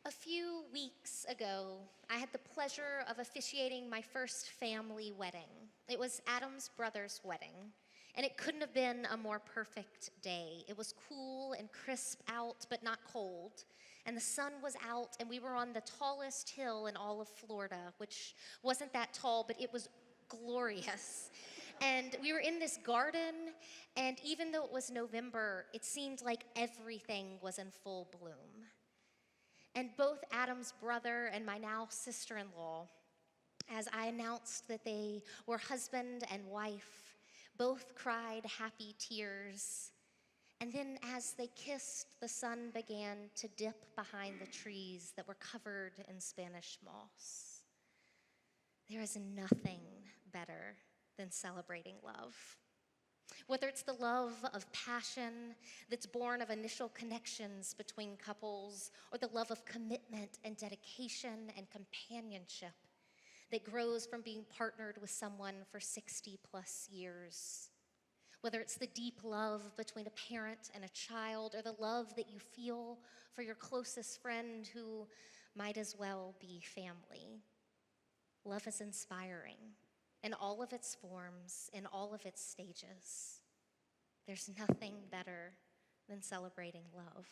A few weeks ago, I had the pleasure of officiating my first family wedding. It was Adam's brother's wedding, and it couldn't have been a more perfect day. It was cool and crisp out, but not cold, and the sun was out, and we were on the tallest hill in all of Florida, which wasn't that tall, but it was glorious. And we were in this garden, and even though it was November, it seemed like everything was in full bloom. And both Adam's brother and my now sister-in-law, as I announced that they were husband and wife, both cried happy tears. And then as they kissed, the sun began to dip behind the trees that were covered in Spanish moss. There is nothing better than celebrating love. Whether it's the love of passion that's born of initial connections between couples, or the love of commitment and dedication and companionship that grows from being partnered with someone for 60 plus years. Whether it's the deep love between a parent and a child, or the love that you feel for your closest friend who might as well be family. Love is inspiring in all of its forms, in all of its stages. There's nothing better than celebrating love.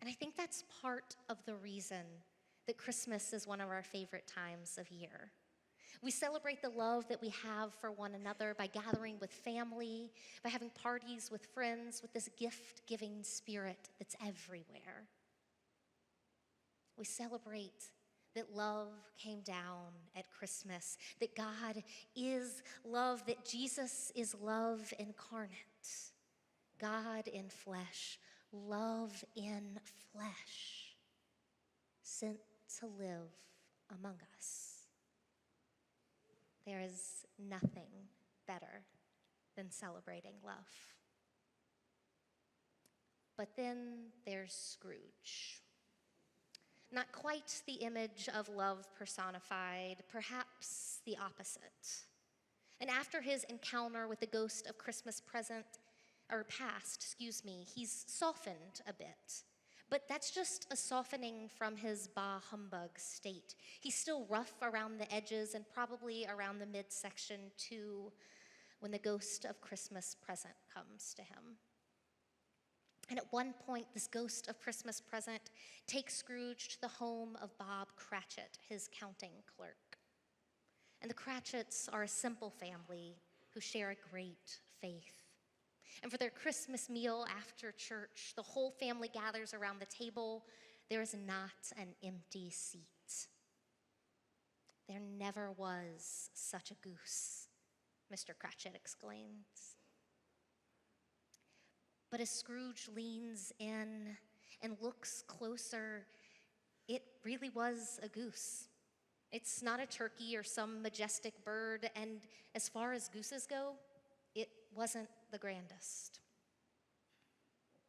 And I think that's part of the reason that Christmas is one of our favorite times of year. We celebrate the love that we have for one another by gathering with family, by having parties with friends, with this gift-giving spirit that's everywhere. We celebrate that love came down at Christmas, that God is love, that Jesus is love incarnate, God in flesh, love in flesh, sent to live among us. There is nothing better than celebrating love. But then there's Scrooge. Not quite the image of love personified, perhaps the opposite. And after his encounter with the ghost of Christmas past, he's softened a bit. But that's just a softening from his bah humbug state. He's still rough around the edges and probably around the midsection too, when the ghost of Christmas present comes to him. And at one point, this ghost of Christmas present takes Scrooge to the home of Bob Cratchit, his counting clerk. And the Cratchits are a simple family who share a great faith. And for their Christmas meal after church, the whole family gathers around the table. There is not an empty seat. There never was such a goose, Mr. Cratchit exclaims. But as Scrooge leans in and looks closer, it really was a goose. It's not a turkey or some majestic bird, and as far as gooses go, it wasn't the grandest.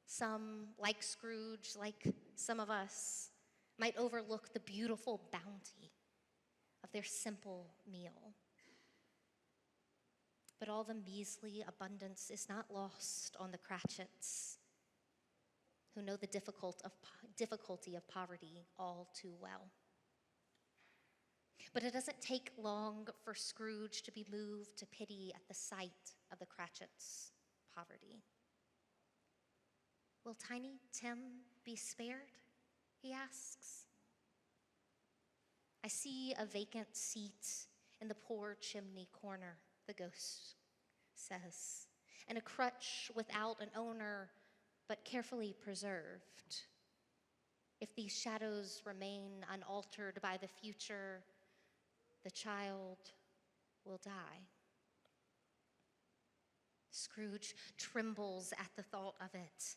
Some, like Scrooge, like some of us, might overlook the beautiful bounty of their simple meal. But all the measly abundance is not lost on the Cratchits, who know the difficulty of poverty all too well. But it doesn't take long for Scrooge to be moved to pity at the sight of the Cratchits' poverty. Will Tiny Tim be spared? He asks. I see a vacant seat in the poor chimney corner, the ghost says, and a crutch without an owner, but carefully preserved. If these shadows remain unaltered by the future, the child will die. Scrooge trembles at the thought of it.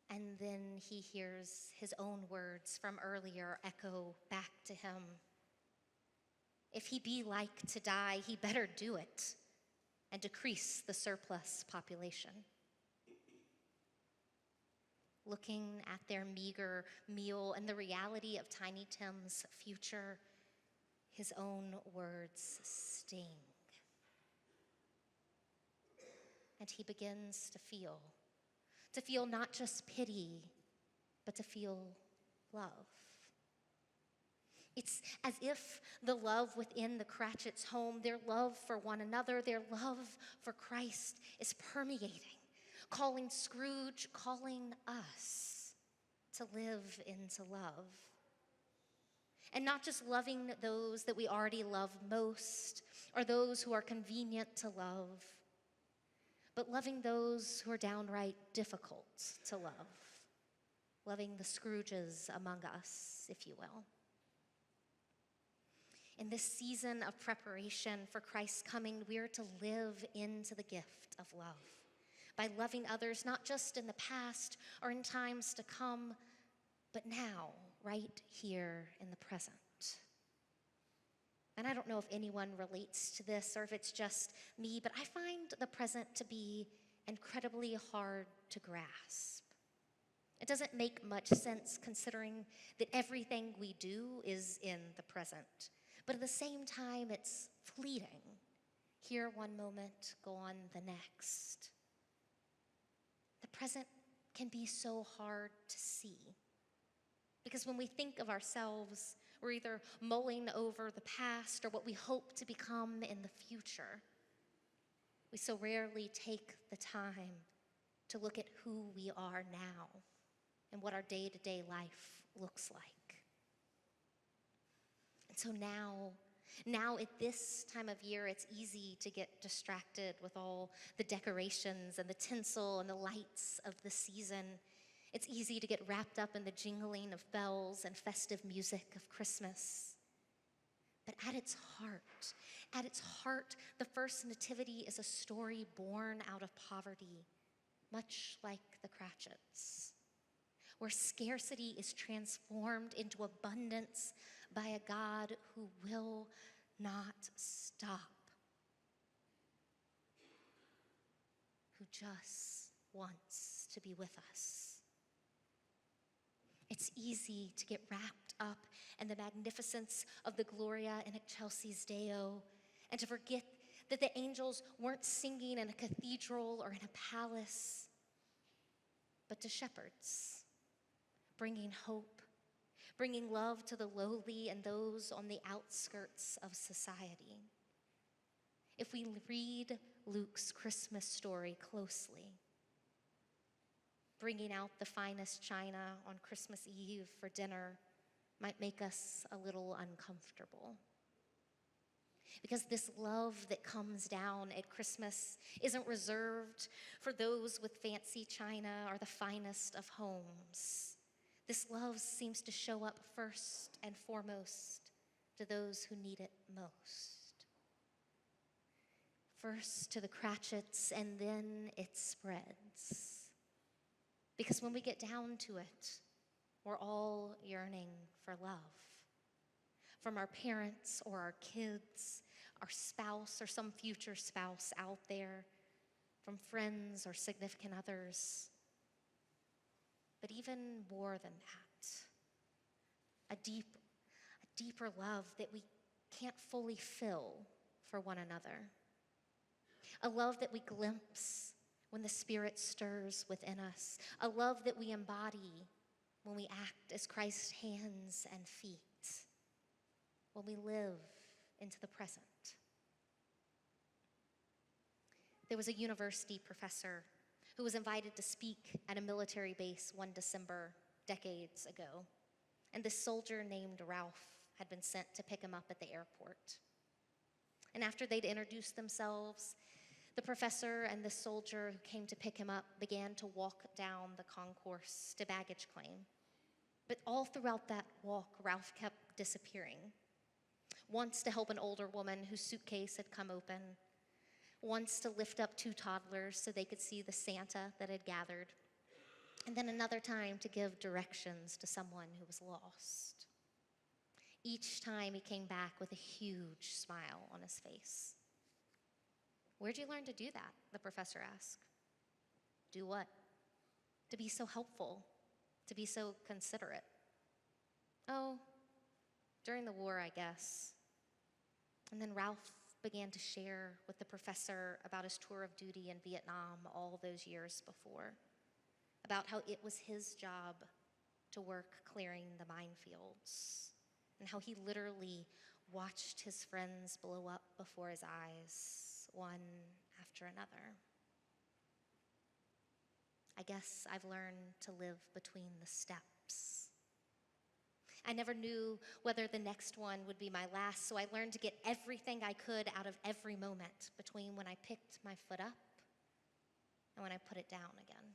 And then he hears his own words from earlier echo back to him. If he be like to die, he better do it and decrease the surplus population. Looking at their meager meal and the reality of Tiny Tim's future, his own words sting. And he begins to feel not just pity, but to feel love. It's as if the love within the Cratchits' home, their love for one another, their love for Christ is permeating, calling Scrooge, calling us to live into love. And not just loving those that we already love most or those who are convenient to love, but loving those who are downright difficult to love. Loving the Scrooges among us, if you will. In this season of preparation for Christ's coming, we are to live into the gift of love by loving others, not just in the past or in times to come, but now, right here in the present. And I don't know if anyone relates to this or if it's just me, but I find the present to be incredibly hard to grasp. It doesn't make much sense considering that everything we do is in the present. But at the same time, it's fleeting. Here one moment, gone the next. The present can be so hard to see. Because when we think of ourselves, we're either mulling over the past or what we hope to become in the future. We so rarely take the time to look at who we are now and what our day-to-day life looks like. And so now at this time of year, it's easy to get distracted with all the decorations and the tinsel and the lights of the season. It's easy to get wrapped up in the jingling of bells and festive music of Christmas. But at its heart, the first nativity is a story born out of poverty, much like the Cratchits, where scarcity is transformed into abundance by a God who will not stop, who just wants to be with us. It's easy to get wrapped up in the magnificence of the Gloria in Excelsis Deo and to forget that the angels weren't singing in a cathedral or in a palace, but to shepherds, bringing hope, bringing love to the lowly and those on the outskirts of society. If we read Luke's Christmas story closely, bringing out the finest china on Christmas Eve for dinner might make us a little uncomfortable. Because this love that comes down at Christmas isn't reserved for those with fancy china or the finest of homes. This love seems to show up first and foremost to those who need it most. First to the Cratchits, and then it spreads. Because when we get down to it, we're all yearning for love. From our parents or our kids, our spouse or some future spouse out there, from friends or significant others. But even more than that, a deeper love that we can't fully fill for one another. A love that we glimpse when the Spirit stirs within us. A love that we embody when we act as Christ's hands and feet. When we live into the present. There was a university professor who was invited to speak at a military base one December decades ago. And this soldier named Ralph had been sent to pick him up at the airport. And after they'd introduced themselves, the professor and the soldier who came to pick him up began to walk down the concourse to baggage claim. But all throughout that walk, Ralph kept disappearing. Once to help an older woman whose suitcase had come open, once to lift up two toddlers so they could see the Santa that had gathered, and then another time to give directions to someone who was lost. Each time he came back with a huge smile on his face. "Where'd you learn to do that?" the professor asked. "Do what?" "To be so helpful, to be so considerate." "Oh, during the war, I guess." And then Ralph began to share with the professor about his tour of duty in Vietnam all those years before, about how it was his job to work clearing the minefields, and how he literally watched his friends blow up before his eyes, one after another. I guess I've learned to live between the steps. I never knew whether the next one would be my last, so I learned to get everything I could out of every moment between when I picked my foot up and when I put it down again.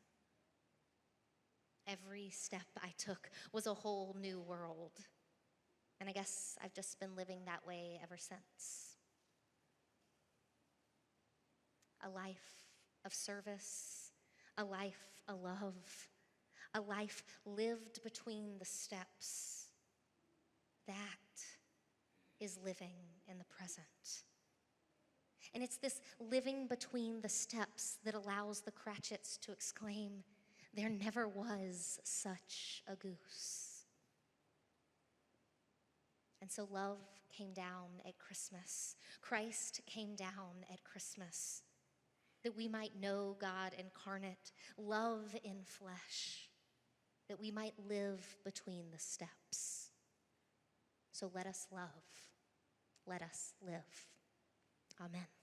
Every step I took was a whole new world, and I guess I've just been living that way ever since. A life of service, a life of love, a life lived between the steps. That is living in the present. And it's this living between the steps that allows the Cratchits to exclaim, "There never was such a goose." And so love came down at Christmas. Christ came down at Christmas, that we might know God incarnate, love in flesh, that we might live between the steps. So let us love. Let us live. Amen.